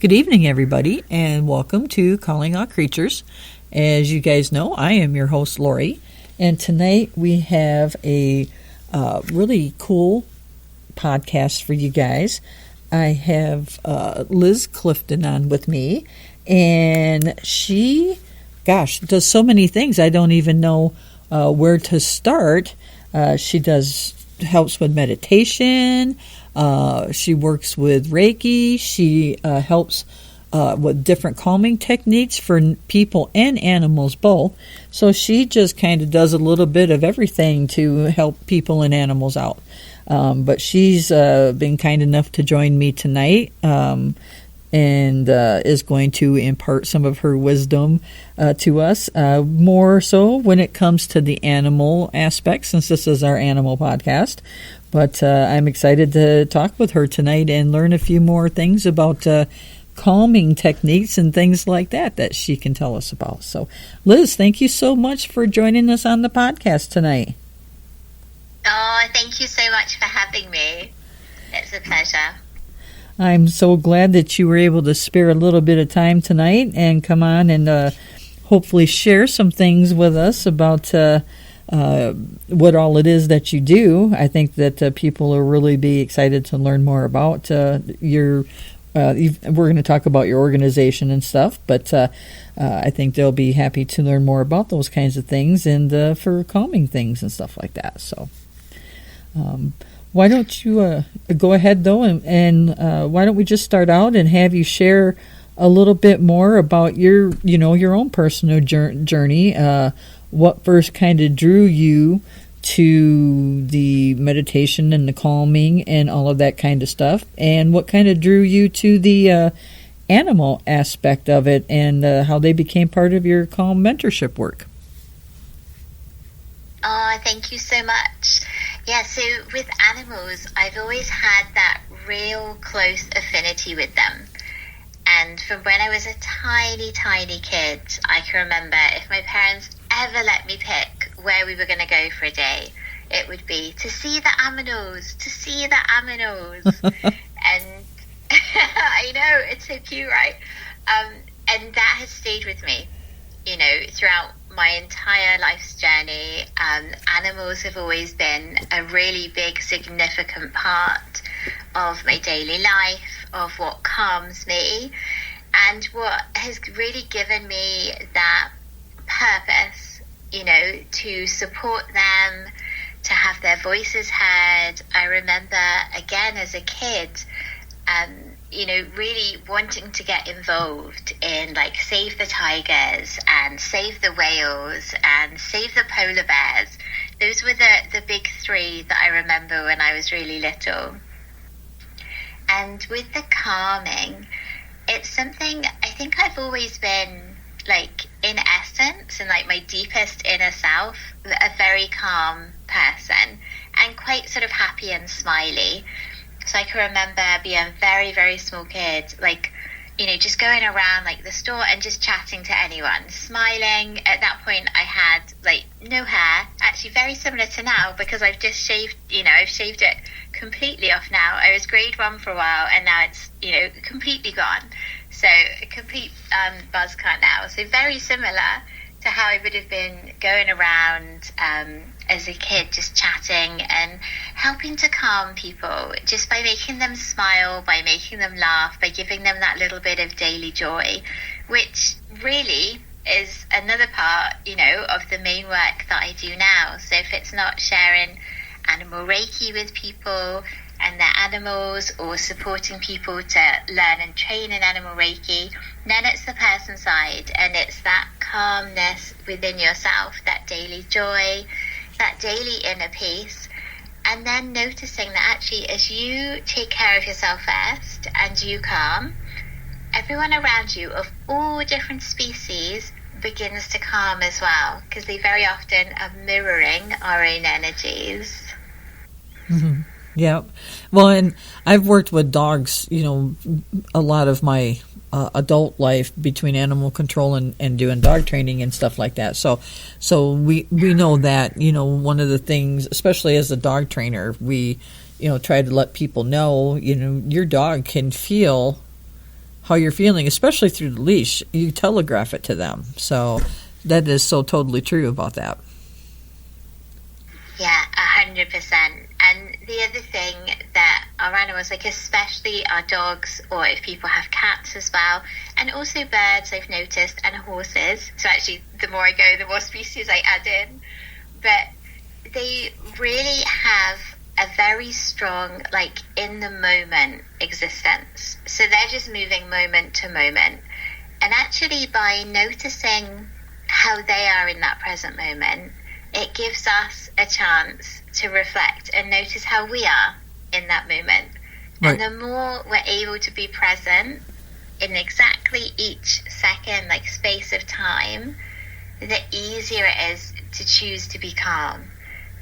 Good evening, everybody, and welcome to Calling All Creatures. As you guys know, I am your host, Lori, and tonight we have a really cool podcast for you guys. I have Liz Clifton on with me, and she, does so many things. I don't even know where to start. She helps with meditation. She works with Reiki. She helps with different calming techniques for people and animals both. So she just kind of does a little bit of everything to help people and animals out. But she's been kind enough to join me tonight and is going to impart some of her wisdom to us, more so when it comes to the animal aspect, since this is our animal podcast. But I'm excited to talk with her tonight and learn a few more things about calming techniques and things like that she can tell us about. So, Liz, thank you so much for joining us on the podcast tonight. Oh, thank you so much for having me. It's a pleasure. I'm so glad that you were able to spare a little bit of time tonight and come on and hopefully share some things with us about what all it is that you do. I think that people will really be excited to learn more about your. We're going to talk about your organization and stuff, but I think they'll be happy to learn more about those kinds of things and for calming things and stuff like that. So, why don't you go ahead though, and why don't we just start out and have you share a little bit more about your own personal journey. What first kind of drew you to the meditation and the calming and all of that kind of stuff, and what kind of drew you to the animal aspect of it, and how they became part of your Calm mentorship work. Oh, thank you so much. Yeah, so with animals, I've always had that real close affinity with them. And from when I was a tiny, tiny kid, I can remember if my parents ever let me pick where we were going to go for a day, it would be to see the aminos, and I know, it's so cute, right? And that has stayed with me, throughout my entire life's journey. Animals have always been a really big, significant part of my daily life, of what calms me, and what has really given me that purpose, to support them, to have their voices heard. I remember, again, as a kid, really wanting to get involved in, Save the Tigers and Save the Whales and Save the Polar Bears. Those were the big three that I remember when I was really little. And with the calming, it's something I think I've always been, in essence, and my deepest inner self, a very calm person and quite sort of happy and smiley. So I can remember being a very, very small kid, just going around the store and just chatting to anyone, smiling. At that point I had no hair, actually very similar to now, because I've just shaved, I've shaved it completely off now. I was grade 1 for a while and now it's, completely gone. So a complete buzz cut now. So very similar to how I would have been going around as a kid, just chatting and helping to calm people just by making them smile, by making them laugh, by giving them that little bit of daily joy, which really is another part, of the main work that I do now. So if it's not sharing animal Reiki with people and their animals, or supporting people to learn and train in animal Reiki, then it's the person side, and it's that calmness within yourself, that daily joy, that daily inner peace, and then noticing that actually as you take care of yourself first and you calm, everyone around you of all different species begins to calm as well, because they very often are mirroring our own energies. Mm-hmm. Yeah. Well, and I've worked with dogs, a lot of my adult life between animal control and doing dog training and stuff like that. So we know that, one of the things, especially as a dog trainer, we, try to let people know, your dog can feel how you're feeling, especially through the leash. You telegraph it to them. So that is so totally true about that. Yeah, 100%. And the other thing that our animals, like especially our dogs, or if people have cats as well, and also birds, I've noticed, and horses. So actually, the more I go, the more species I add in. But they really have a very strong, like, in the moment existence. So they're just moving moment to moment. And actually, by noticing how they are in that present moment, it gives us a chance to reflect and notice how we are in that moment. Right. And the more we're able to be present in exactly each second, like space of time, the easier it is to choose to be calm.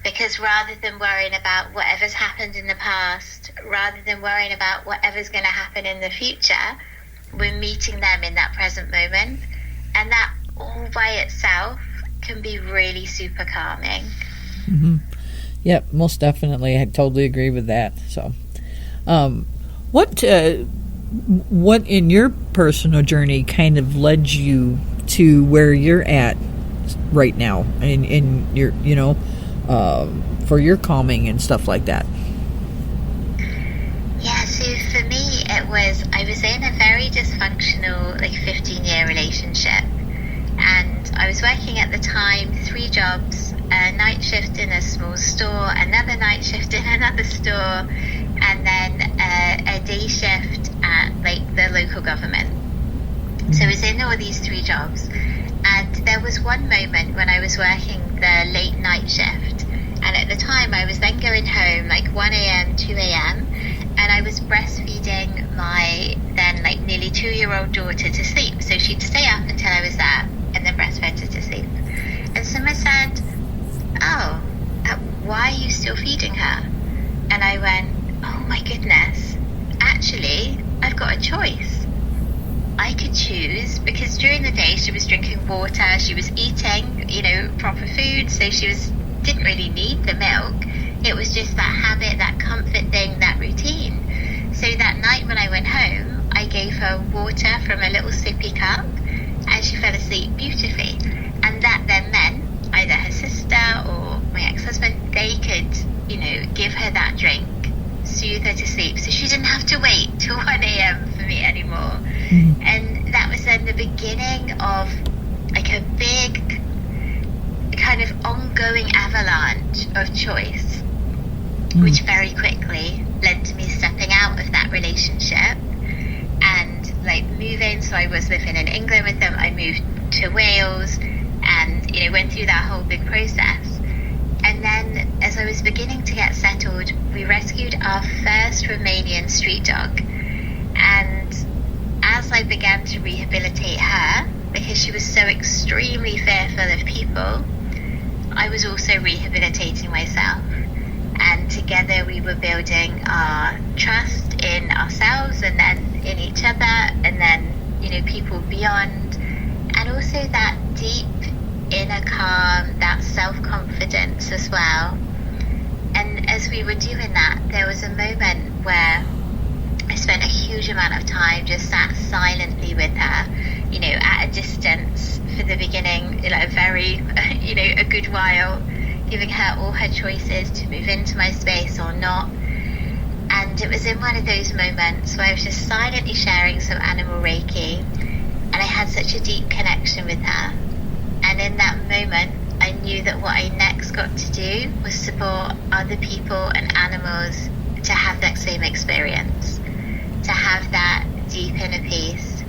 Because rather than worrying about whatever's happened in the past, rather than worrying about whatever's going to happen in the future, we're meeting them in that present moment. And that all by itself can be really super calming. Mm-hmm. Yep, most definitely. I totally agree with that. So, what in your personal journey kind of led you to where you're at right now, in your, for your calming and stuff like that? Yeah, so for me, I was in a very dysfunctional, like 15-year relationship. And I was working at the time 3 jobs, a night shift in a small store, another night shift in another store, and then a day shift at like the local government. So I was in all these 3 jobs. And there was one moment when I was working the late night shift. And at the time I was then going home like 1 a.m., 2 a.m. And I was breastfeeding my then like nearly 2-year-old daughter to sleep. So she'd stay up until I was there and then breastfed her to sleep. And someone said, "Oh, why are you still feeding her?" And I went, "Oh my goodness, actually, I've got a choice. I could choose," because during the day she was drinking water, she was eating, proper food, so she didn't really need the milk. It was just that habit, that comfort thing, that routine. So that night when I went home, I gave her water from a little sippy cup, and she fell asleep beautifully. And that then meant either her sister or my ex-husband, they could, give her that drink, soothe her to sleep, so she didn't have to wait till 1 a.m. for me anymore. Mm-hmm. And that was then the beginning of like a big kind of ongoing avalanche of choice, which very quickly led to me stepping out of that relationship and like moving. So I was living in England with them. I moved to Wales and went through that whole big process. And then as I was beginning to get settled, we rescued our first Romanian street dog. And as I began to rehabilitate her, because she was so extremely fearful of people, I was also rehabilitating myself. And together we were building our trust in ourselves and then in each other and then, people beyond. And also that deep inner calm, that self-confidence as well. And as we were doing that, there was a moment where I spent a huge amount of time just sat silently with her, at a distance for the beginning, a very, a good while, giving her all her choices to move into my space or not. And it was in one of those moments where I was just silently sharing some animal Reiki, and I had such a deep connection with her. And in that moment, I knew that what I next got to do was support other people and animals to have that same experience, to have that deep inner peace,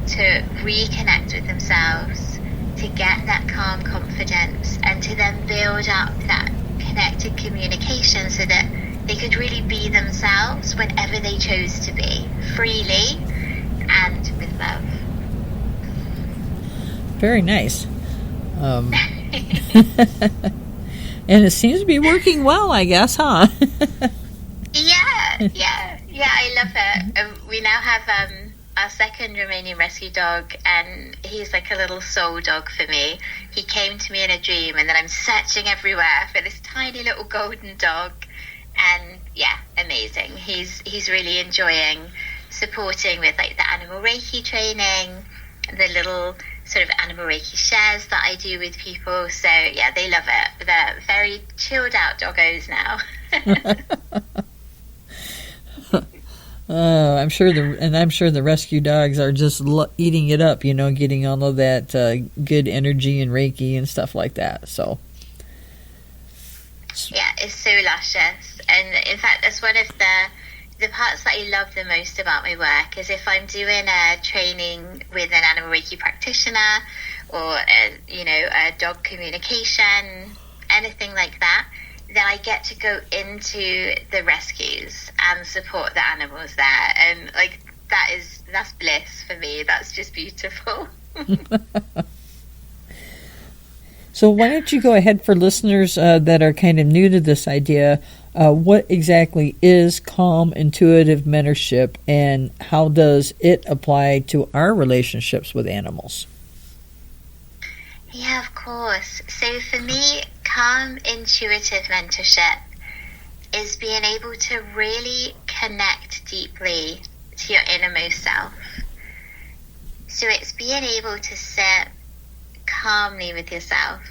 to reconnect with themselves, to get that calm confidence, and to then build up that connected communication so that they could really be themselves whenever they chose to be, freely and with love. Very nice. And it seems to be working well, I guess, huh? Yeah, I love it. We now have our second Romanian rescue dog, and he's like a little soul dog for me. He came to me in a dream, and then I'm searching everywhere for this tiny little golden dog. And yeah, amazing. He's really enjoying supporting with like the animal Reiki training, the little sort of animal Reiki shares that I do with people. So yeah, they love it. They're very chilled out doggos now. I'm sure the rescue dogs are just eating it up, getting all of that good energy and Reiki and stuff like that. So yeah, it's so luscious. And in fact, that's one of the parts that I love the most about my work is if I'm doing a training with an animal Reiki practitioner or a dog communication, anything like that, then I get to go into the rescues and support the animals there. And like that's bliss for me. That's just beautiful. So why don't you go ahead, for listeners that are kind of new to this idea, what exactly is Calm Intuitive Mentorship and how does it apply to our relationships with animals? Yeah, of course. So for me, Calm Intuitive Mentorship is being able to really connect deeply to your innermost self. So it's being able to sit calmly with yourself.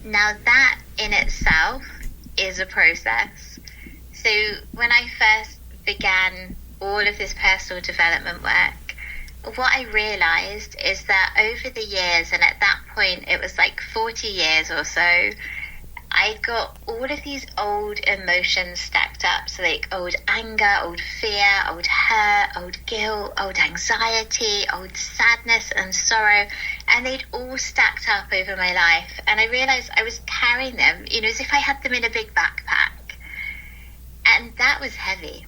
Now that in itself is a process. So when I first began all of this personal development work, what I realized is that over the years, and at that point it was like 40 years or so, I got all of these old emotions stacked up. So like old anger, old fear, old hurt, old guilt, old anxiety, old sadness and sorrow. And they'd all stacked up over my life. And I realized I was carrying them, as if I had them in a big backpack. And that was heavy.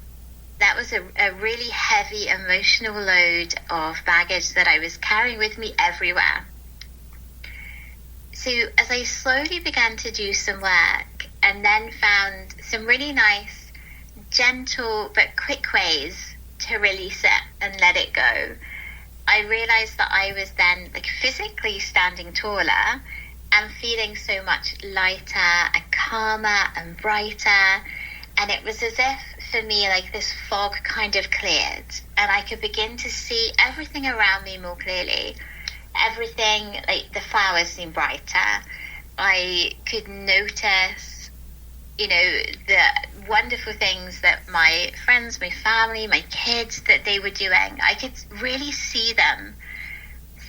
That was a really heavy emotional load of baggage that I was carrying with me everywhere. So as I slowly began to do some work and then found some really nice, gentle but quick ways to release it and let it go, I realized that I was then like physically standing taller and feeling so much lighter and calmer and brighter. And it was as if for me like this fog kind of cleared and I could begin to see everything around me more clearly. Everything, like the flowers seemed brighter. I could notice, the wonderful things that my friends, my family, my kids, that they were doing. I could really see them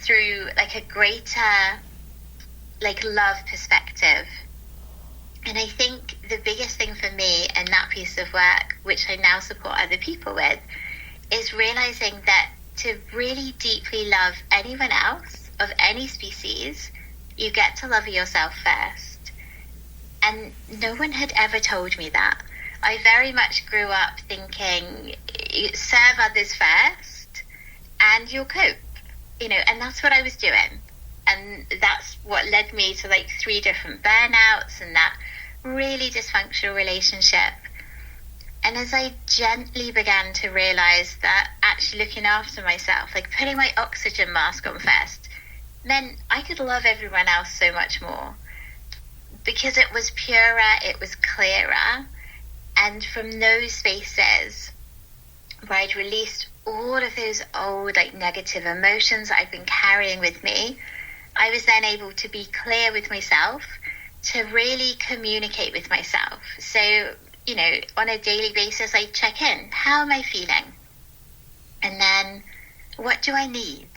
through like a greater, like love perspective. And I think the biggest thing for me in that piece of work, which I now support other people with, is realizing that to really deeply love anyone else of any species, you get to love yourself first. And no one had ever told me that. I very much grew up thinking, serve others first and you'll cope, and that's what I was doing. And that's what led me to like 3 different burnouts and that really dysfunctional relationship. And as I gently began to realize that actually looking after myself, like putting my oxygen mask on first, meant I could love everyone else so much more. Because it was purer, it was clearer. And from those spaces where I'd released all of those old like negative emotions that I've been carrying with me, I was then able to be clear with myself, to really communicate with myself. So, on a daily basis, I check in. How am I feeling? And then, what do I need?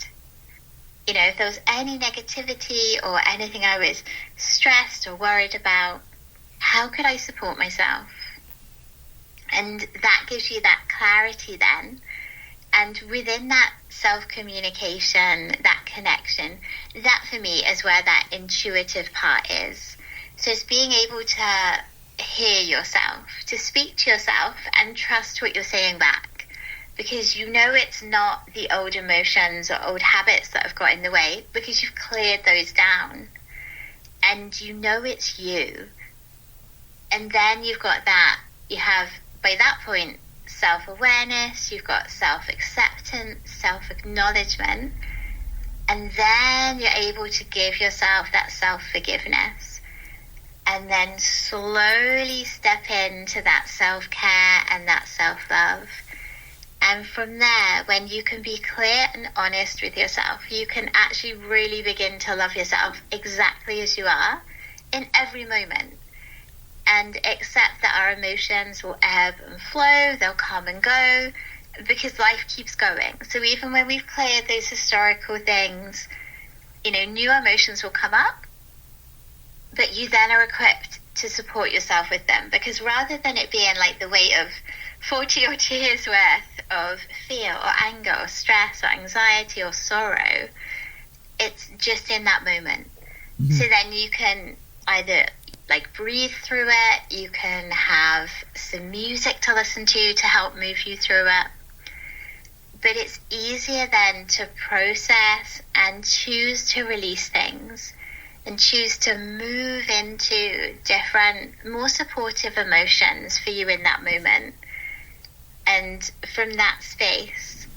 If there was any negativity or anything I was stressed or worried about, how could I support myself? And that gives you that clarity then. And within that self-communication, that connection, that for me is where that intuitive part is. So it's being able to hear yourself, to speak to yourself and trust what you're saying back. Because it's not the old emotions or old habits that have got in the way, because you've cleared those down. And it's you. And then you've got that, you have, by that point, self-awareness, you've got self-acceptance, self-acknowledgement, and then you're able to give yourself that self-forgiveness, and then slowly step into that self-care and that self-love. And from there, when you can be clear and honest with yourself, you can actually really begin to love yourself exactly as you are in every moment. And accept that our emotions will ebb and flow, they'll come and go, because life keeps going. So even when we've cleared those historical things, new emotions will come up, but you then are equipped to support yourself with them. Because rather than it being like the weight of 40 odd years worth of fear or anger or stress or anxiety or sorrow, it's just in that moment. Mm-hmm. So then you can either breathe through it, you can have some music to listen to help move you through it. But it's easier then to process and choose to release things and choose to move into different, more supportive emotions for you in that moment. And from that space,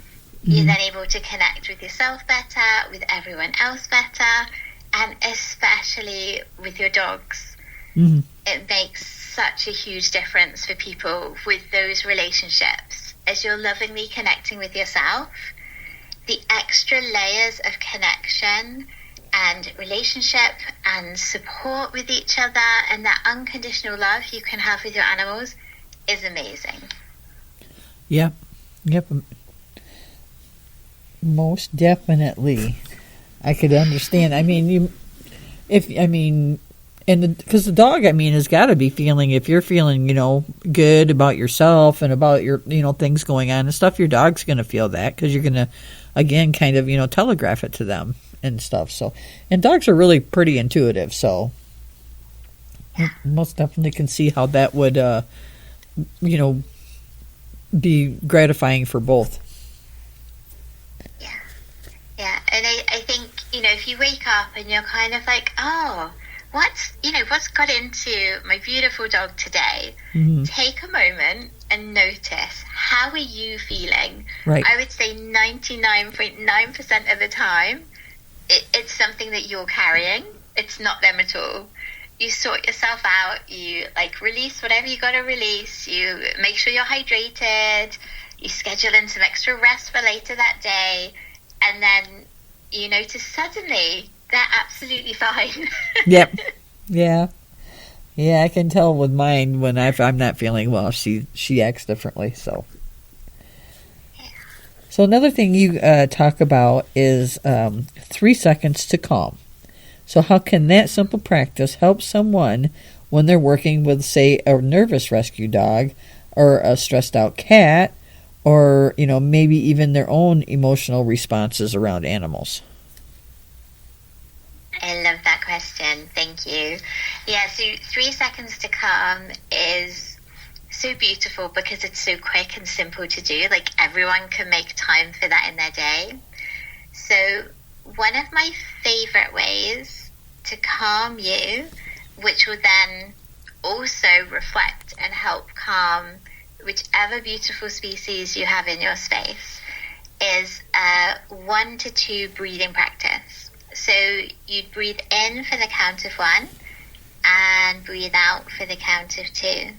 you're then able to connect with yourself better, with everyone else better, and especially with your dogs. Mm-hmm. It makes such a huge difference for people with those relationships. As you're lovingly connecting with yourself, the extra layers of connection and relationship and support with each other and that unconditional love you can have with your animals is amazing. Yep. Most definitely. I could understand. Because the dog, has got to be feeling, if you're feeling, good about yourself and about your, things going on and stuff, your dog's going to feel that because you're going to, again, kind of, telegraph it to them and stuff. So, and dogs are really pretty intuitive. So, most definitely can see how that would, be gratifying for both. Yeah. And I think, if you wake up and you're kind of like, oh, what's got into my beautiful dog today? Mm-hmm. Take a moment and notice, how are you feeling? Right. I would say 99.9% of the time, it's something that you're carrying. It's not them at all. You sort yourself out. You release whatever you got to release. You make sure you're hydrated. You schedule in some extra rest for later that day. And then you notice suddenly they're absolutely fine. Yep. Yeah. Yeah, I can tell with mine when I'm not feeling well, she acts differently. So another thing you talk about is 3 seconds to calm. So how can that simple practice help someone when they're working with, say, a nervous rescue dog or a stressed out cat, or maybe even their own emotional responses around animals? I love that question. Thank you. Yeah, so 3 seconds to calm is so beautiful because it's so quick and simple to do. Everyone can make time for that in their day. So one of my favorite ways to calm you, which will then also reflect and help calm whichever beautiful species you have in your space, is a 1 to 2 breathing practice. So you'd breathe in for the count of 1 and breathe out for the count of 2.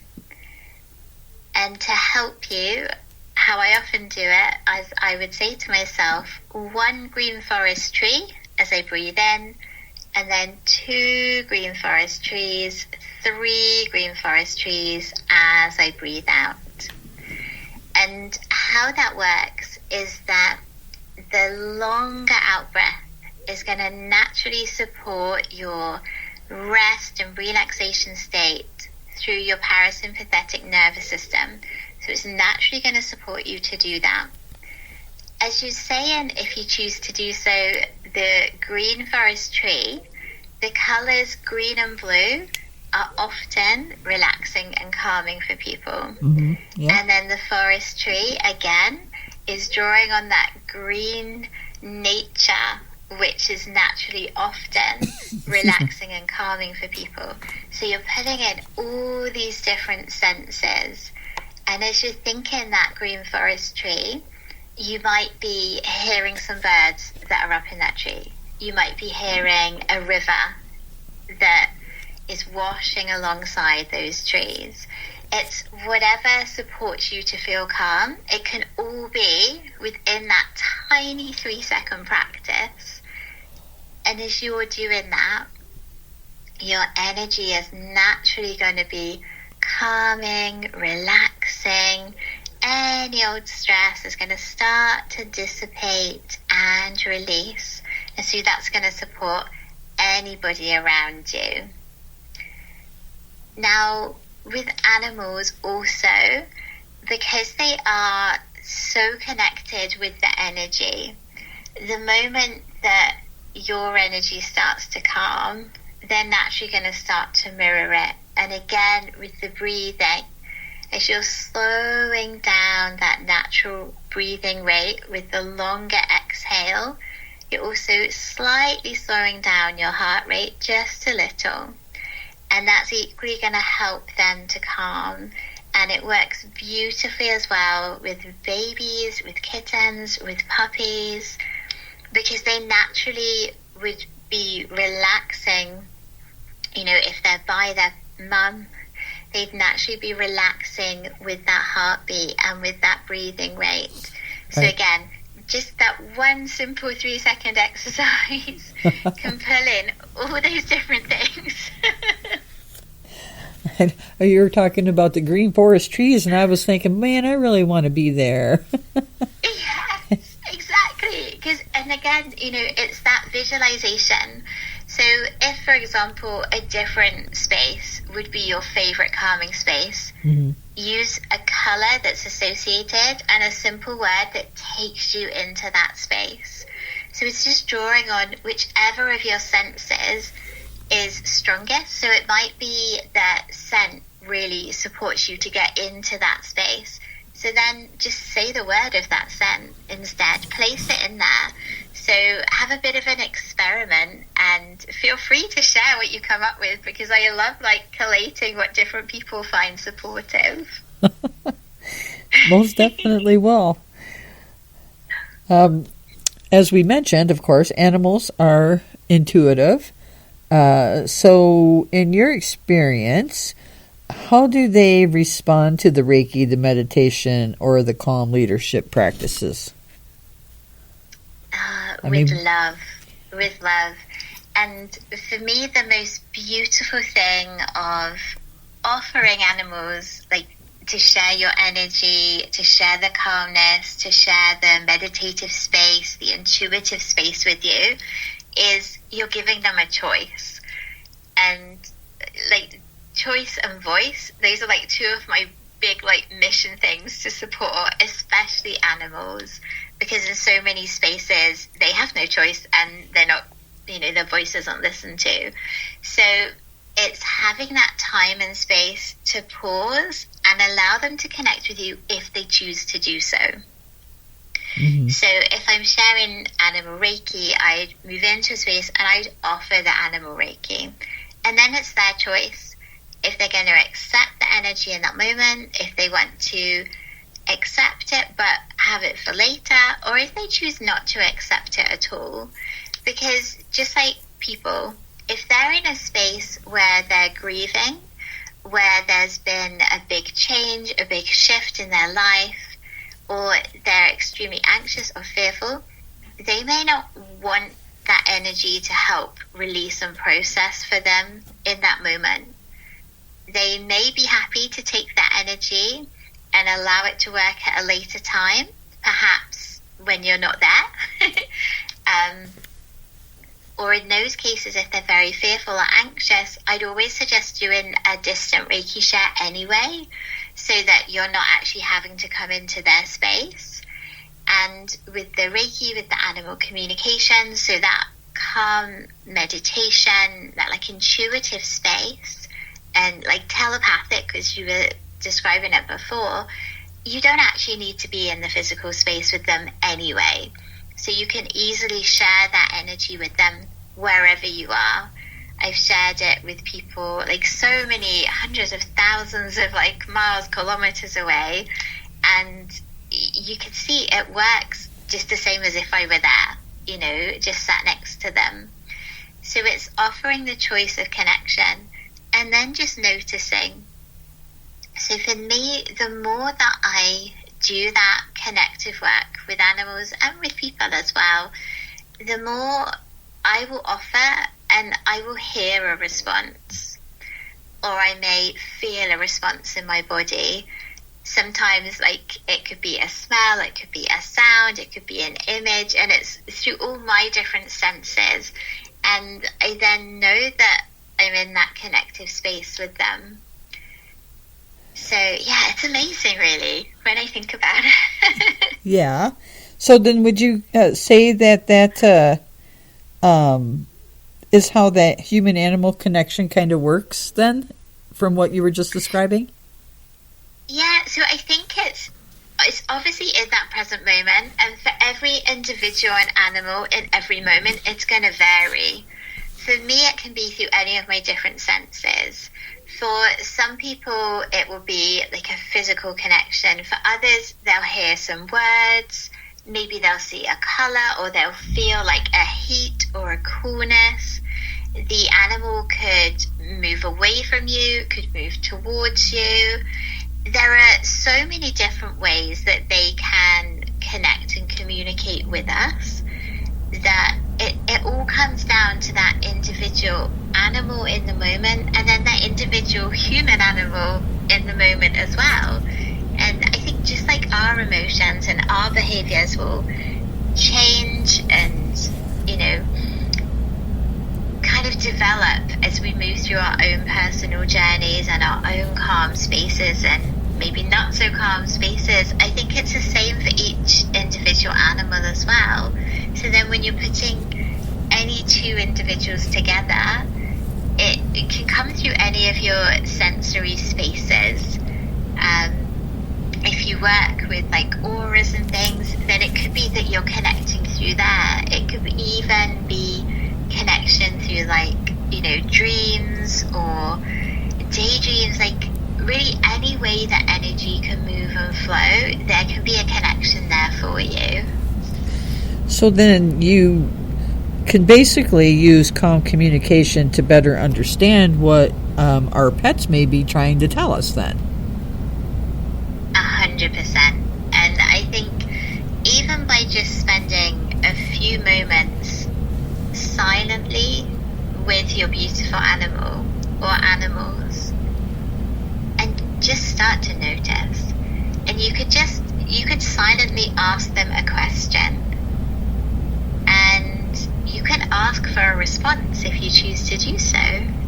And to help you, how I often do it, as I would say to myself, 1 green forest tree as I breathe in, and then 2 green forest trees, 3 green forest trees as I breathe out. And how that works is that the longer out breath is going to naturally support your rest and relaxation state through your parasympathetic nervous system. So it's naturally going to support you to do that. As you're saying, if you choose to do so, the green forest tree, the colours green and blue are often relaxing and calming for people. Mm-hmm. Yeah. And then the forest tree, again, is drawing on that green nature, which is naturally often relaxing and calming for people. So you're putting in all these different senses. And as you're thinking that green forest tree, you might be hearing some birds that are up in that tree. You might be hearing a river that is washing alongside those trees. It's whatever supports you to feel calm. It can all be within that tiny 3-second practice. And as you're doing that, your energy is naturally going to be calming, relaxing. Any old stress is going to start to dissipate and release. And so that's going to support anybody around you. Now, with animals also, because they are so connected with the energy, the moment that your energy starts to calm, they're naturally going to start to mirror it. And again, with the breathing, as you're slowing down that natural breathing rate with the longer exhale, you're also slightly slowing down your heart rate just a little. And that's equally going to help them to calm. And it works beautifully as well with babies, with kittens, with puppies, because they naturally would be relaxing. You know, if they're by their mum, they'd naturally be relaxing with that heartbeat and with that breathing rate. So again, just that one simple 3-second exercise can pull in all those different things. And you were talking about the green forest trees, and I was thinking, man, I really want to be there. Yes, exactly. And again, you know, it's that visualization. So if, for example, a different space would be your favorite calming space, use a color that's associated and a simple word that takes you into that space. So it's just drawing on whichever of your senses is strongest. So it might be that scent really supports you to get into that space. So then just say the word of that scent instead. Place it in there. So have a bit of an experiment and feel free to share what you come up with, because I love collating what different people find supportive. Most definitely will. As we mentioned, of course, animals are intuitive. So in your experience, how do they respond to the Reiki, the meditation, or the calm leadership practices? With love. And for me, the most beautiful thing of offering animals, to share your energy, to share the calmness, to share the meditative space, the intuitive space with you, is you're giving them a choice. And choice and voice, those are two of my big mission things to support, especially animals, because in so many spaces they have no choice and they're not, their voice isn't listened to. So it's having that time and space to pause and allow them to connect with you if they choose to do so. So if I'm sharing animal Reiki, I'd move into a space and I'd offer the animal Reiki. And then it's their choice. If they're going to accept the energy in that moment, if they want to accept it but have it for later, or if they choose not to accept it at all. Because just like people, if they're in a space where they're grieving, where there's been a big change, a big shift in their life, or they're extremely anxious or fearful, they may not want that energy to help release and process for them in that moment. They may be happy to take that energy and allow it to work at a later time, perhaps when you're not there. Or in those cases, if they're very fearful or anxious, I'd always suggest doing a distant Reiki share anyway, so that you're not actually having to come into their space. And with the Reiki, with the animal communication, so that calm meditation, that intuitive space, and telepathic, as you were describing it before, you don't actually need to be in the physical space with them anyway. So you can easily share that energy with them wherever you are. I've shared it with people so many hundreds of thousands of miles, kilometers away, and you can see it works just the same as if I were there, just sat next to them. So it's offering the choice of connection and then just noticing So for me, the more that I do that connective work with animals and with people as well, the more I will offer and I will hear a response, or I may feel a response in my body. Sometimes, like, it could be a smell, it could be a sound, it could be an image, and it's through all my different senses. And I then know that I'm in that connective space with them. So, yeah, it's amazing, really, when I think about it. Yeah. So then would you say that is how that human-animal connection kind of works then, from what you were just describing? Yeah, so I think it's obviously in that present moment, and for every individual and animal in every moment, it's going to vary. For me, it can be through any of my different senses. For some people, it will be like a physical connection. For others, they'll hear some words, maybe they'll see a color, or they'll feel like a heat or a coolness. The animal could move away from you, could move towards you. There are so many different ways that they can connect and communicate with us, that it all comes down to that individual animal in the moment, and then that individual human animal in the moment as well. And I think just like our emotions and our behaviors will change and, kind of develop as we move through our own personal journeys and our own calm spaces and maybe not so calm spaces, I think it's the same for each individual animal as well. So then when you're putting any two individuals together, it can come through any of your sensory spaces. If you work with like auras and things, then it could be that you're connecting through there. It could even be connection through like, dreams or daydreams, like really any way that energy can move and flow, there can be a connection there for you. So then you can basically use calm communication to better understand what our pets may be trying to tell us then. 100%. And I think even by just spending a few moments silently with your beautiful animal or animals, and just start to notice, and you could silently ask them a question, and you can ask for a response if you choose to do so.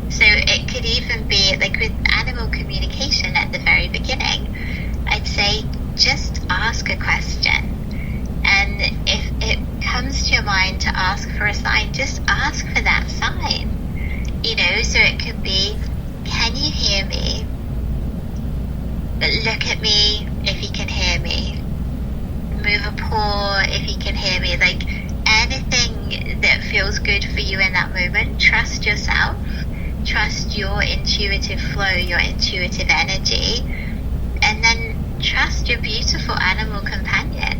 So it could even be like with animal communication at the very beginning, I'd say just ask a question. And if it comes to your mind to ask for a sign, just ask for that sign. So it could be, can you hear me? Look at me if you can hear me. Move a paw if you can hear me. Like anything that feels good for you in that moment. Trust yourself. Trust your intuitive flow, your intuitive energy. And then trust your beautiful animal companion.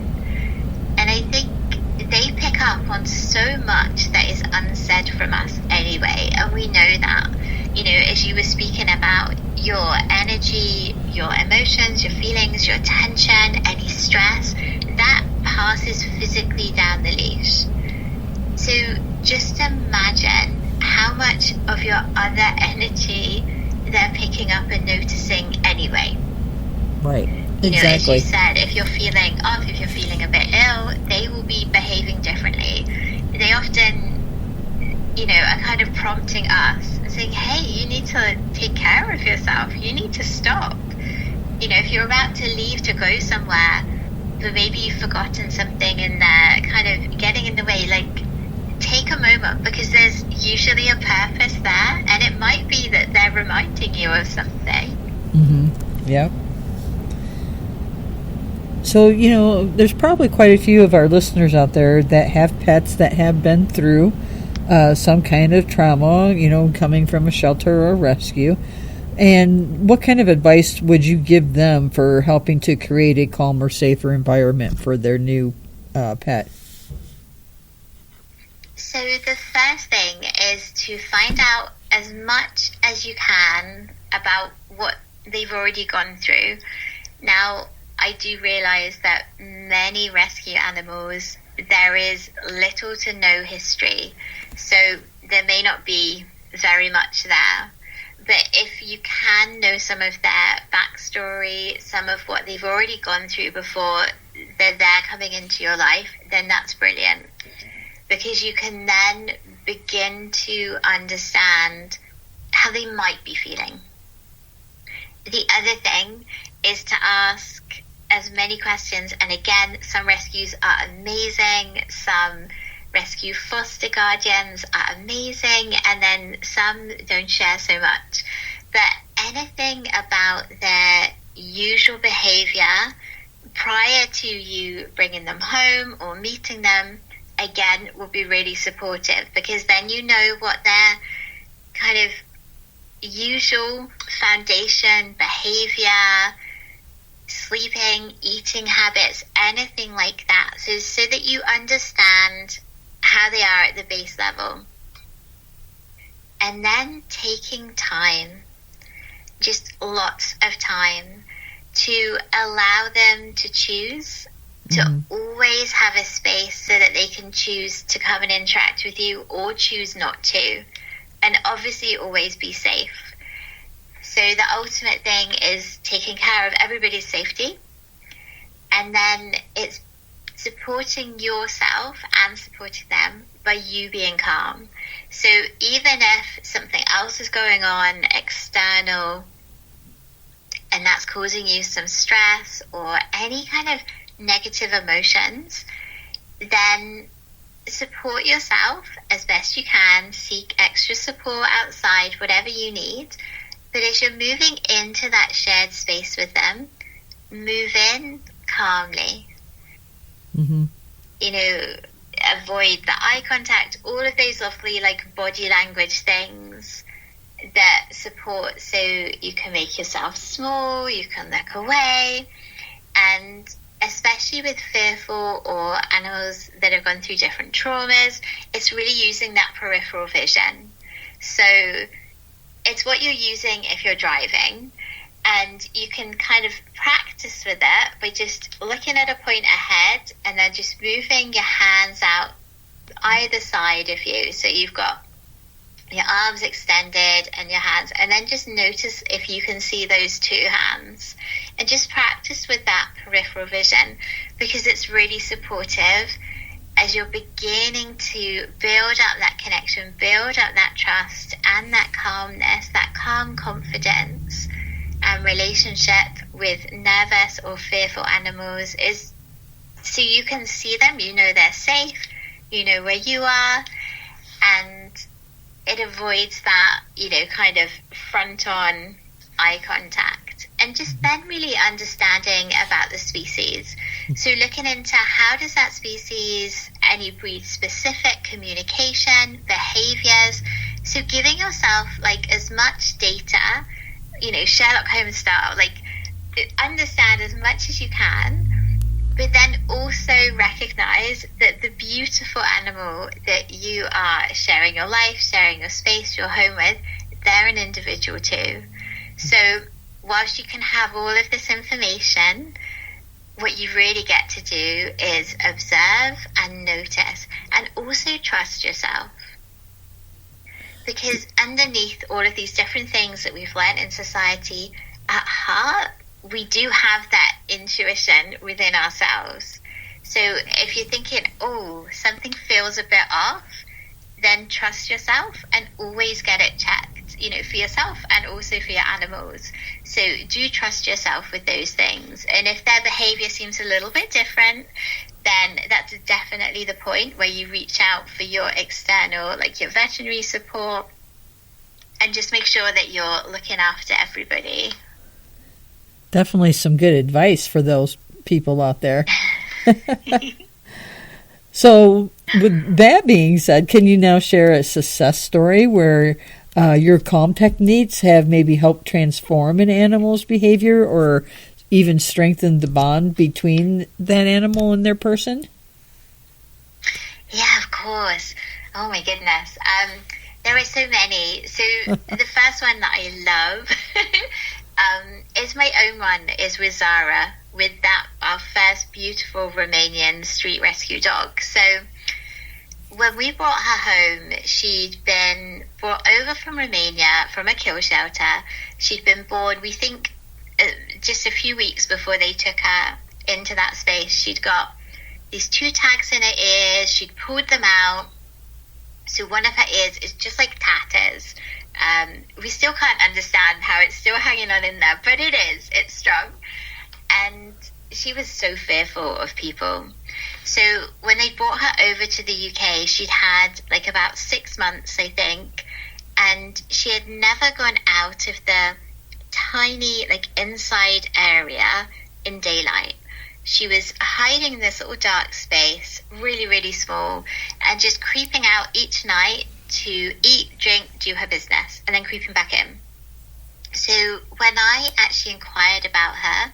And I think they pick up on so much that is unsaid from us anyway, and we know that. As you were speaking about your energy, your emotions, your feelings, your tension, any stress, that passes physically down the leash. So just imagine how much of your other energy they're picking up and noticing anyway. Right. Exactly. As you said, if you're feeling off, if you're feeling a bit ill, they will be behaving differently. They often, are kind of prompting us and saying, hey, you need to take care of yourself. You need to stop. If you're about to leave to go somewhere, but maybe you've forgotten something and they're kind of getting in the way, like, take a moment, because there's usually a purpose there, and it might be that they're reminding you of something. Mm-hmm. Yep. So, there's probably quite a few of our listeners out there that have pets that have been through some kind of trauma, coming from a shelter or a rescue. And what kind of advice would you give them for helping to create a calmer, safer environment for their new pet? So the first thing is to find out as much as you can about what they've already gone through. Now, I do realize that many rescue animals, there is little to no history, so there may not be very much there. But if you can know some of their backstory, some of what they've already gone through before they're there coming into your life, then that's brilliant. Because you can then begin to understand how they might be feeling. The other thing is to ask as many questions. And again, some rescues are amazing. Some rescue foster guardians are amazing, and then some don't share so much. But anything about their usual behavior prior to you bringing them home or meeting them, again, will be really supportive, because then you know what their kind of usual foundation, behavior, sleeping, eating habits, anything like that, so that you understand how they are at the base level. And then taking time, just lots of time, to allow them to choose, to always have a space so that they can choose to come and interact with you or choose not to. And obviously always be safe. So the ultimate thing is taking care of everybody's safety. And then it's supporting yourself and supporting them by you being calm. So even if something else is going on external and that's causing you some stress or any kind of negative emotions, then support yourself as best you can, seek extra support outside, whatever you need. But as you're moving into that shared space with them, move in calmly. You know, avoid the eye contact, all of those lovely like body language things that support, so you can make yourself small, you can look away. And especially with fearful or animals that have gone through different traumas, it's really using that peripheral vision. So it's what you're using if you're driving, and you can kind of practice with it by just looking at a point ahead and then just moving your hands out either side of you. So you've got your arms extended and your hands, and then just notice if you can see those two hands, and just practice with that peripheral vision, because it's really supportive as you're beginning to build up that connection, build up that trust and that calmness, that calm confidence and relationship with nervous or fearful animals, is so you can see them, you know they're safe, you know where you are, and it avoids that, you know, kind of front-on eye contact. And just then really understanding about the species. So looking into how does that species, any breed-specific communication, behaviors. So giving yourself like as much data, you know, Sherlock Holmes style, like understand as much as you can, but then also recognize that the beautiful animal that you are sharing your life, sharing your space, your home with, they're an individual too. So whilst you can have all of this information, what you really get to do is observe and notice, and also trust yourself. Because underneath all of these different things that we've learned in society, at heart, we do have that intuition within ourselves. So if you're thinking, oh, something feels a bit off, then trust yourself and always get it checked, you know, for yourself and also for your animals. So do trust yourself with those things. And if their behavior seems a little bit different, then that's definitely the point where you reach out for your external, like your veterinary support, and just make sure that you're looking after everybody. Definitely some good advice for those people out there. So with that being said, can you now share a success story where your calm techniques have maybe helped transform an animal's behavior or even strengthen the bond between that animal and their person? Yeah, of course. Oh my goodness. There are so many. So the first one that I love Is my own one, is with Zara, with that, our first beautiful Romanian street rescue dog. So when we brought her home, she'd been brought over from Romania from a kill shelter. She'd been born, we think, just a few weeks before they took her into that space. She'd got these 2 tags in her ears. She'd pulled them out. So one of her ears is just like tatters. We still can't understand how it's still hanging on in there, but it's strong. And she was so fearful of people. So when they brought her over to the UK, she'd had like about 6 months, I think, and she had never gone out of the tiny like inside area in daylight. She was hiding in this little dark space, really, really small, and just creeping out each night to eat, drink, do her business, and then creeping back in. So when I actually inquired about her,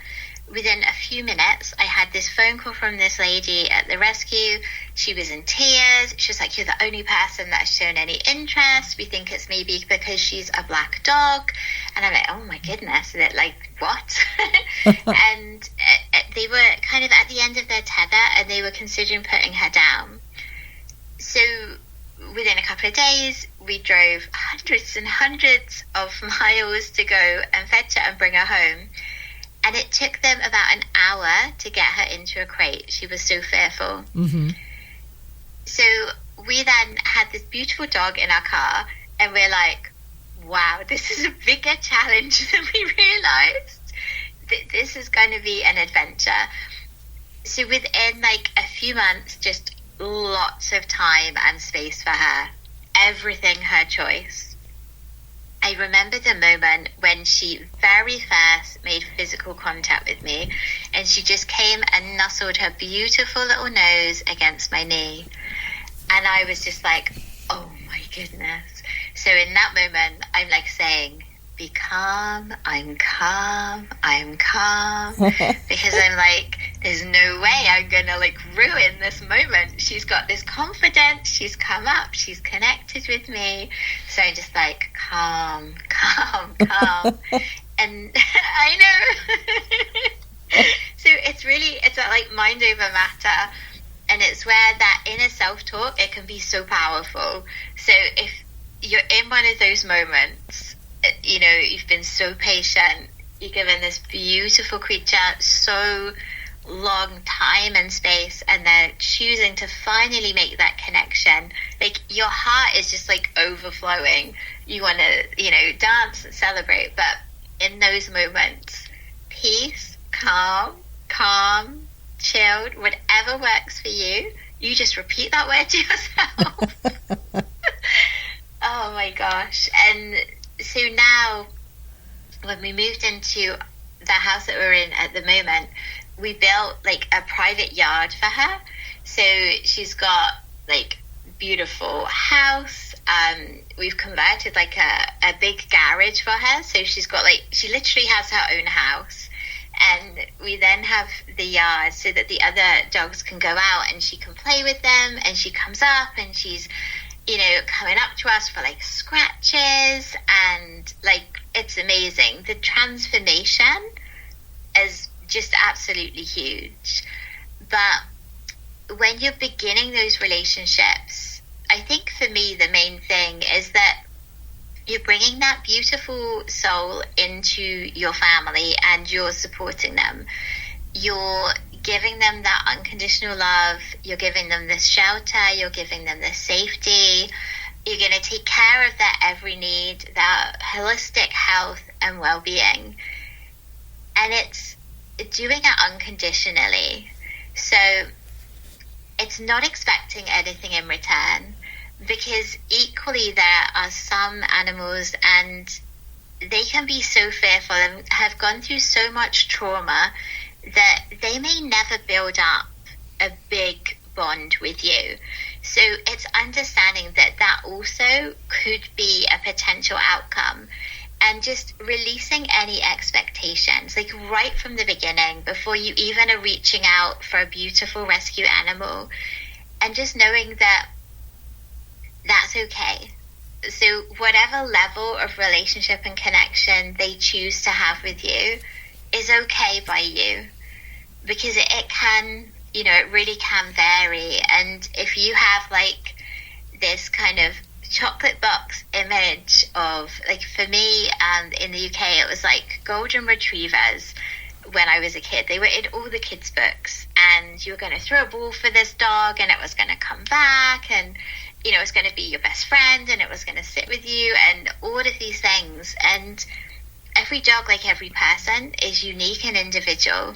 within a few minutes, I had this phone call from this lady at the rescue. She was in tears. She was like, "You're the only person that's shown any interest. We think it's maybe because she's a black dog." And I'm like, oh my goodness. And like, what? And they were kind of at the end of their tether, and they were considering putting her down. So within a couple of days, we drove hundreds and hundreds of miles to go and fetch her and bring her home. And it took them about an hour to get her into a crate. She was so fearful. Mm-hmm. So we then had this beautiful dog in our car, and we're like, wow, this is a bigger challenge than we realized. This is going to be an adventure. So within like a few months, just lots of time and space for her. Everything her choice. I remember the moment when she very first made physical contact with me, and she just came and nestled her beautiful little nose against my knee. And I was just like, oh my goodness. So in that moment, I'm like saying, be calm, I'm calm, I'm calm. Because I'm like, there's no way I'm going to like ruin this moment. She's got this confidence, she's come up, she's connected with me. So I'm just like, calm, calm, calm. And I know. So it's like mind over matter. And it's where that inner self-talk, it can be so powerful. So if you're in one of those moments, you know, you've been so patient, you're given this beautiful creature so long time and space, and they're choosing to finally make that connection. Like, your heart is just like overflowing. You want to, you know, dance and celebrate. But in those moments, peace, calm, chilled, whatever works for you, you just repeat that word to yourself. Oh my gosh. And so now, when we moved into the house that we're in at the moment, we built like a private yard for her. So she's got like beautiful house. We've converted like a big garage for her. So she's got like, she literally has her own house. And we then have the yard so that the other dogs can go out and she can play with them. And she comes up and she's, you know, coming up to us for like scratches, and like, it's amazing. The transformation is just absolutely huge. But when you're beginning those relationships, I think for me, the main thing is that you're bringing that beautiful soul into your family and you're supporting them. You're giving them that unconditional love. You're giving them this shelter. You're giving them this safety. You're going to take care of their every need, their holistic health and well-being. And it's doing it unconditionally. So it's not expecting anything in return, because equally there are some animals, and they can be so fearful and have gone through so much trauma that they may never build up a big bond with you. So it's understanding that that also could be a potential outcome, and just releasing any expectations, like right from the beginning, before you even are reaching out for a beautiful rescue animal, and just knowing that that's okay. So whatever level of relationship and connection they choose to have with you is okay by you, because it can, it really can vary. And if you have like this kind of chocolate box image of, like, for me, in the UK, it was like golden retrievers. When I was a kid, they were in all the kids' books, and you were going to throw a ball for this dog and it was going to come back, and it was going to be your best friend, and it was going to sit with you, and all of these things. And every dog, like every person, is unique and individual.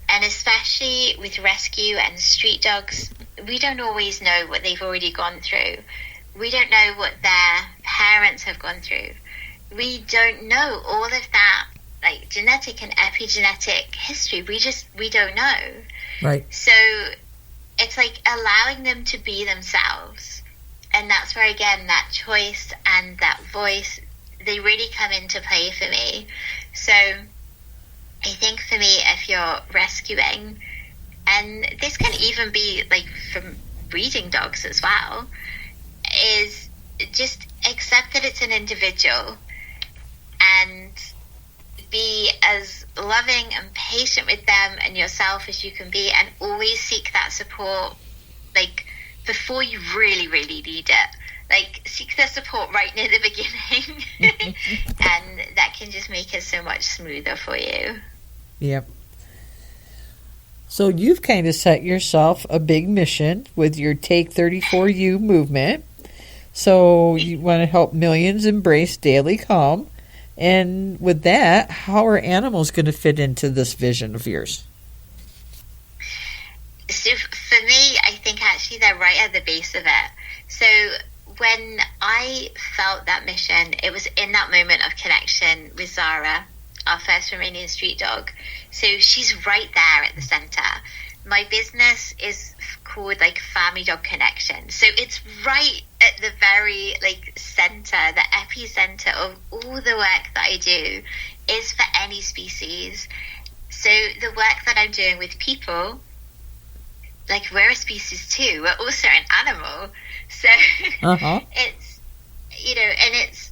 And especially with rescue and street dogs, we don't always know what they've already gone through. We don't know what their parents have gone through. We don't know all of that, like genetic and epigenetic history. We don't know. Right. So it's like allowing them to be themselves. And that's where, again, that choice and that voice, they really come into play for me. So I think for me, if you're rescuing, and this can even be like from breeding dogs as well, is just accept that it's an individual and be as loving and patient with them and yourself as you can be, and always seek that support, like, before you really, really need it. Like, seek the support right near the beginning, and that can just make it so much smoother for you. Yep. So you've kind of set yourself a big mission with your Take 34U movement. So you want to help millions embrace daily calm. And with that, how are animals going to fit into this vision of yours? So for me, I think actually they're right at the base of it. So when I felt that mission, it was in that moment of connection with Zara, our first Romanian street dog. So she's right there at the center. My business is called like Family Dog Connection. So it's right at the very like center, the epicenter of all the work that I do is for any species. So the work that I'm doing with people, like, we're a species too. We're also an animal. So it's, and it's,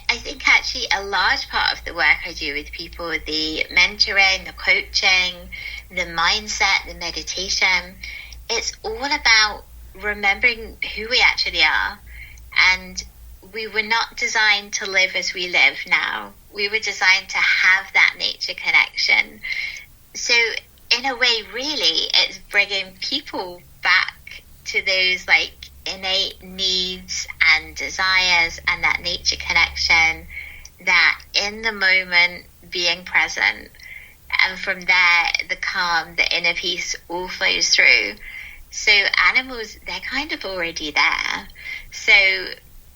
I think actually a large part of the work I do with people, the mentoring, the coaching, the mindset, the meditation, it's all about remembering who we actually are. And we were not designed to live as we live now. We were designed to have that nature connection. So in a way, really, it's bringing people back to those like innate needs and desires and that nature connection, that in the moment being present, and from there the calm, the inner peace all flows through. So animals, they're kind of already there. So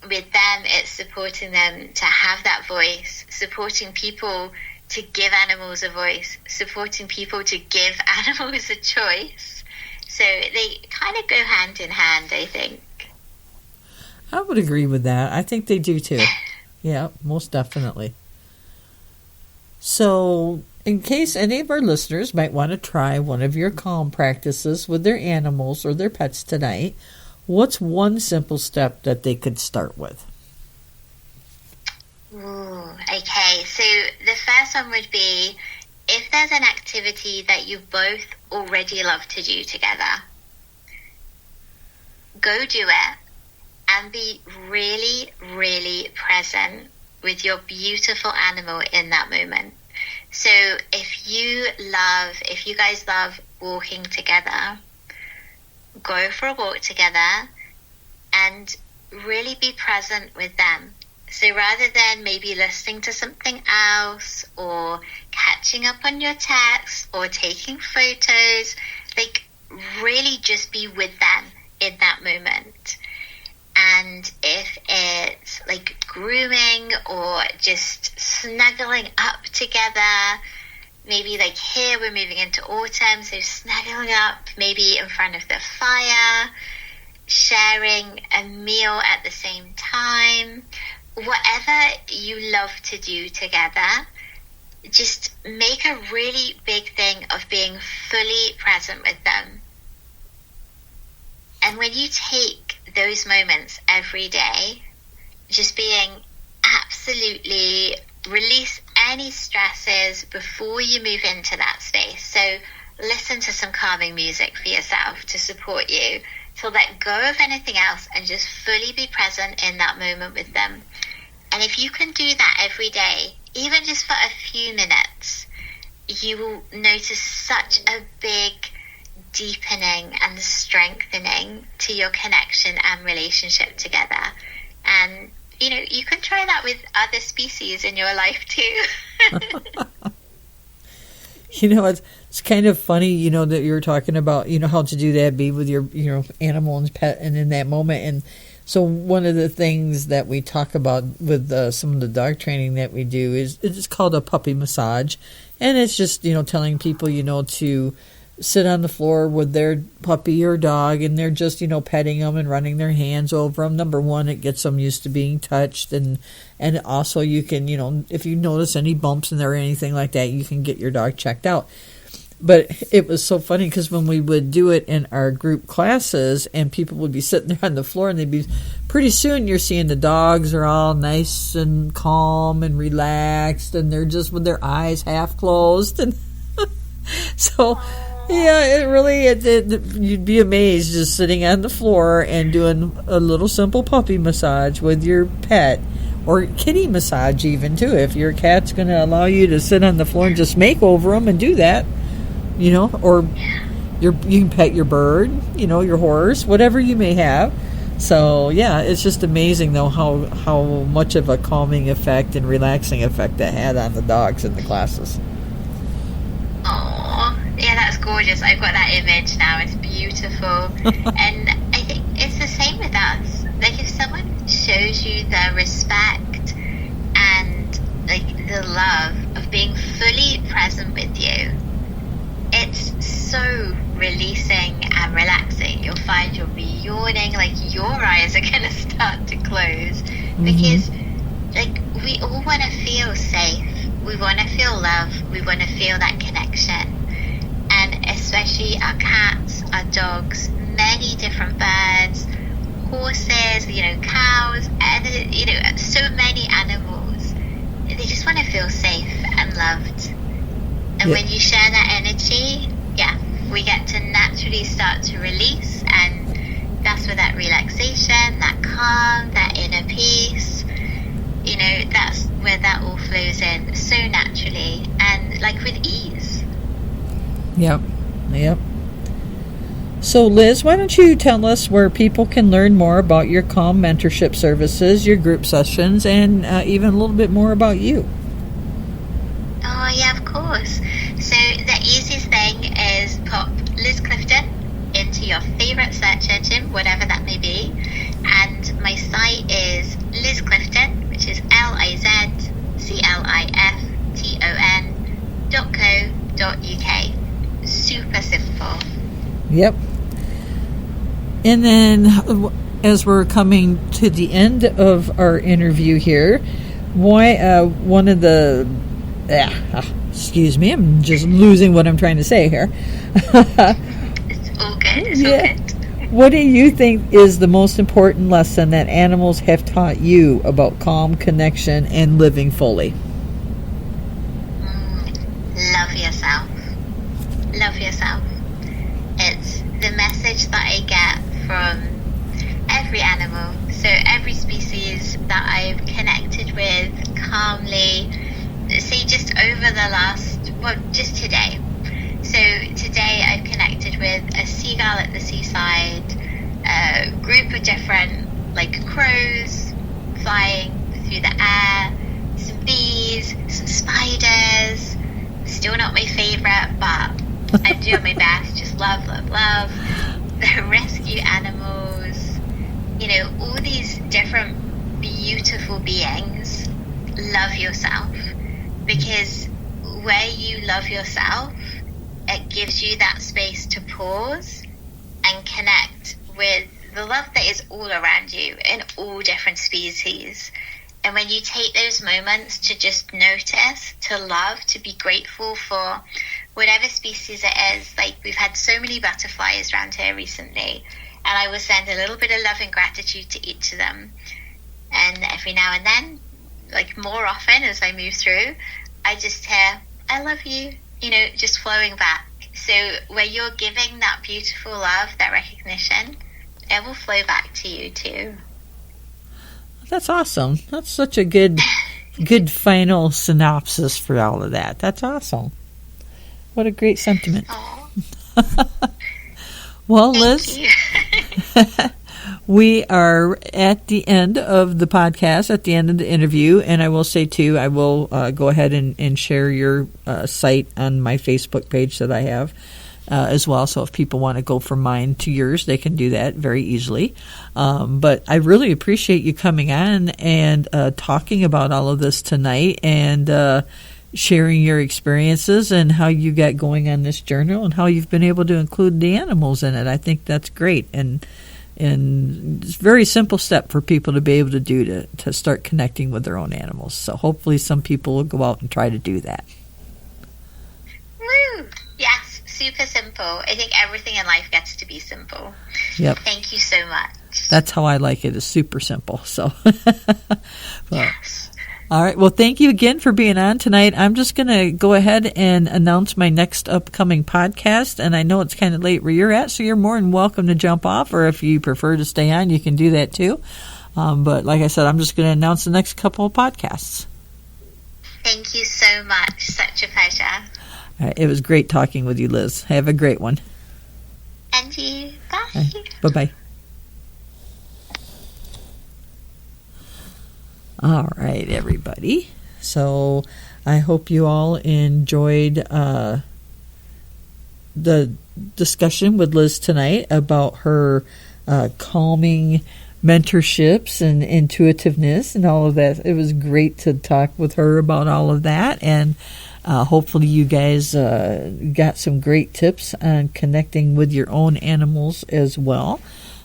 with them, it's supporting them to have that voice, supporting people to give animals a voice, supporting people to give animals a choice. So they kind of go hand in hand, I think. I would agree with that. I think they do too. Yeah, most definitely. So, in case any of our listeners might want to try one of your calm practices with their animals or their pets tonight, what's one simple step that they could start with? Ooh, okay, so the first one would be, if there's an activity that you both already love to do together, go do it and be really, really present with your beautiful animal in that moment. So if you guys love walking together, go for a walk together and really be present with them. So rather than maybe listening to something else or catching up on your texts or taking photos, like, really just be with them in that moment. And if it's like grooming or just snuggling up together, maybe like here we're moving into autumn, so snuggling up maybe in front of the fire, sharing a meal at the same time, whatever you love to do together, just make a really big thing of being fully present with them. And when you take those moments every day, just being absolutely release any stresses before you move into that space. So listen to some calming music for yourself to support you, to let go of anything else and just fully be present in that moment with them. And if you can do that every day, even just for a few minutes, you will notice such a big deepening and strengthening to your connection and relationship together. And you know, you can try that with other species in your life too. You know, it's kind of funny, you know, that you're talking about, you know, how to do that, be with your, you know, animal and pet and in that moment. And so one of the things that we talk about with some of the dog training that we do is it's called a puppy massage. And it's just, you know, telling people, you know, to sit on the floor with their puppy or dog, and they're just, you know, petting them and running their hands over them. Number one, it gets them used to being touched, and also you can, you know, if you notice any bumps in there or anything like that, you can get your dog checked out. But it was so funny because when we would do it in our group classes and people would be sitting there on the floor, and they'd be, pretty soon you're seeing the dogs are all nice and calm and relaxed, and they're just with their eyes half closed. And so, yeah, it really, you'd be amazed just sitting on the floor and doing a little simple puppy massage with your pet, or kitty massage even too. If your cat's going to allow you to sit on the floor and just make over them and do that, you know, or you can pet your bird, you know, your horse, whatever you may have. So yeah, it's just amazing though how much of a calming effect and relaxing effect that had on the dogs in the classes. Oh, yeah, that's gorgeous. I've got that image now. It's beautiful. And I think it's the same with us. Like, if someone shows you the respect and like the love of being fully present with you, it's so releasing and relaxing. You'll find you'll be yawning, like your eyes are going to start to close, because like we all want to feel safe. We want to feel love. We want to feel that connection. And especially our cats, our dogs, many different birds, horses, you know, cows, and, you know, so many animals. They just want to feel safe and loved. And when you share that energy, we get to naturally start to release. And that's where that relaxation, that calm, that inner peace, you know, that's where that all flows in so naturally and like with ease. Yep. So Liz, why don't you tell us where people can learn more about your Calm mentorship services, your group sessions, and even a little bit more about you? Oh yeah, of course. So the easiest thing is pop Liz Clifton into your favorite search engine, whatever that may be, and my site is Liz Clifton, which is LizClifton.co.uk. Super simple. Yep. And then, as we're coming to the end of our interview here, one of the excuse me, I'm just losing what I'm trying to say here. It's all good. All good. What do you think is the most important lesson that animals have taught you about calm, connection, and living fully? Love yourself. Love yourself. It's the message that I get from every animal. So every species that I've connected with calmly, say just over the last, just today. So today I've connected with a seagull at the seaside, a group of different like crows flying through the air, some bees, some spiders. Still not my favorite, but I'm doing my best. Just love. The rescue animals, you know, all these different beautiful beings. Love yourself, because where you love yourself, it gives you that space to pause and connect with the love that is all around you in all different species. And when you take those moments to just notice, to love, to be grateful for whatever species it is, like we've had so many butterflies around here recently, and I will send a little bit of love and gratitude to each of them. And every now and then, like more often as I move through, I just hear, I love you, just flowing back. So where you're giving that beautiful love, that recognition, it will flow back to you too. That's awesome. That's such a good final synopsis for all of that. That's awesome. What a great sentiment. Well, Liz, we are at the end of the podcast, at the end of the interview, and I will say, too, I will go ahead and share your site on my Facebook page that I have as well. So if people want to go from mine to yours, they can do that very easily. But I really appreciate you coming on and talking about all of this tonight and sharing your experiences and how you got going on this journal and how you've been able to include the animals in it. I think that's great. And it's a very simple step for people to be able to do to start connecting with their own animals. So hopefully some people will go out and try to do that. Woo! Yes, super simple. I think everything in life gets to be simple. Yep. Thank you so much. That's how I like it, is super simple. So, yes. All right. Well, thank you again for being on tonight. I'm just going to go ahead and announce my next upcoming podcast. And I know it's kind of late where you're at, so you're more than welcome to jump off. Or if you prefer to stay on, you can do that too. But like I said, I'm just going to announce the next couple of podcasts. Thank you so much. Such a pleasure. All right, it was great talking with you, Liz. Have a great one. And you. Bye. Right, bye-bye. All right, everybody. So I hope you all enjoyed the discussion with Liz tonight about her calming mentorships and intuitiveness and all of that. It was great to talk with her about all of that, and hopefully you guys got some great tips on connecting with your own animals as well.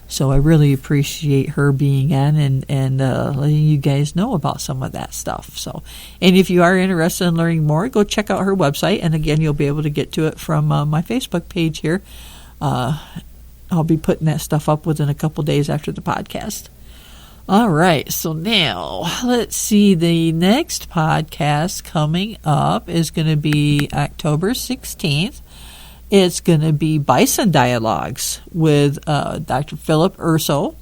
So I really appreciate her being on and letting you guys know about some of that stuff. So, and if you are interested in learning more, go check out her website. And again, you'll be able to get to it from my Facebook page here. I'll be putting that stuff up within a couple days after the podcast. All right, so now let's see. The next podcast coming up is going to be October 16th. It's going to be Bison Dialogues with Dr. Philip Urso.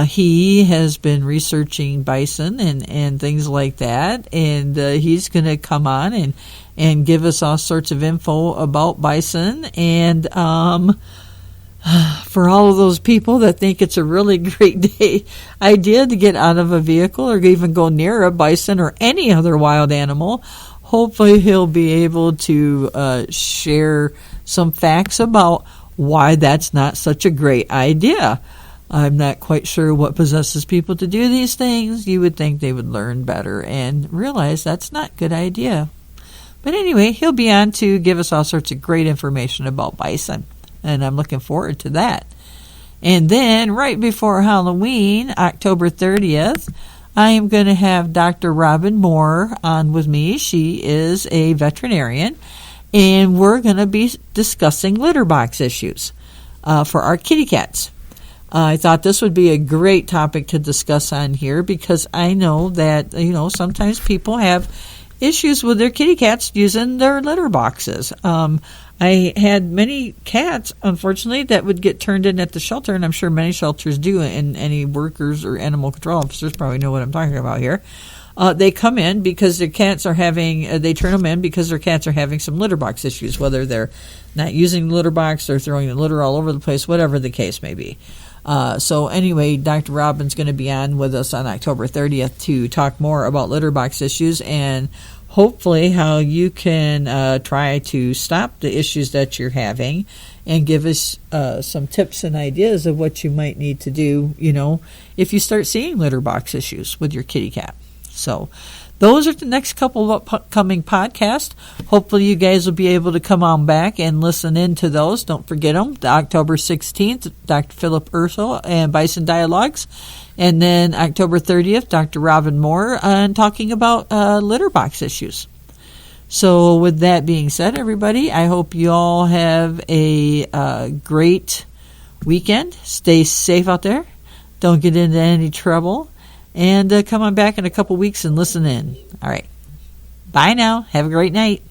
He has been researching bison and things like that, and he's going to come on and give us all sorts of info about bison. And for all of those people that think it's a really great idea to get out of a vehicle or even go near a bison or any other wild animal, hopefully he'll be able to share some facts about why that's not such a great idea. I'm not quite sure what possesses people to do these things. You would think they would learn better and realize that's not a good idea. But anyway, he'll be on to give us all sorts of great information about bison, and I'm looking forward to that. And then right before Halloween, October 30th, I am going to have Dr. Robin Moore on with me. She is a veterinarian, and we're going to be discussing litter box issues for our kitty cats. I thought this would be a great topic to discuss on here because I know that, sometimes people have issues with their kitty cats using their litter boxes. I had many cats, unfortunately, that would get turned in at the shelter, and I'm sure many shelters do, and any workers or animal control officers probably know what I'm talking about here. They come in because their cats are they turn them in because their cats are having some litter box issues, whether they're not using the litter box, they're throwing the litter all over the place, whatever the case may be. So anyway, Dr. Robin's going to be on with us on October 30th to talk more about litter box issues and hopefully how you can try to stop the issues that you're having and give us some tips and ideas of what you might need to do, if you start seeing litter box issues with your kitty cat. So those are the next couple of upcoming podcasts. Hopefully you guys will be able to come on back and listen in to those. Don't forget them. The October 16th, Dr. Philip Urso and Bison Dialogues. And then October 30th, Dr. Robin Moore on talking about litter box issues. So with that being said, everybody, I hope you all have a great weekend. Stay safe out there. Don't get into any trouble. And come on back in a couple weeks and listen in. All right. Bye now. Have a great night.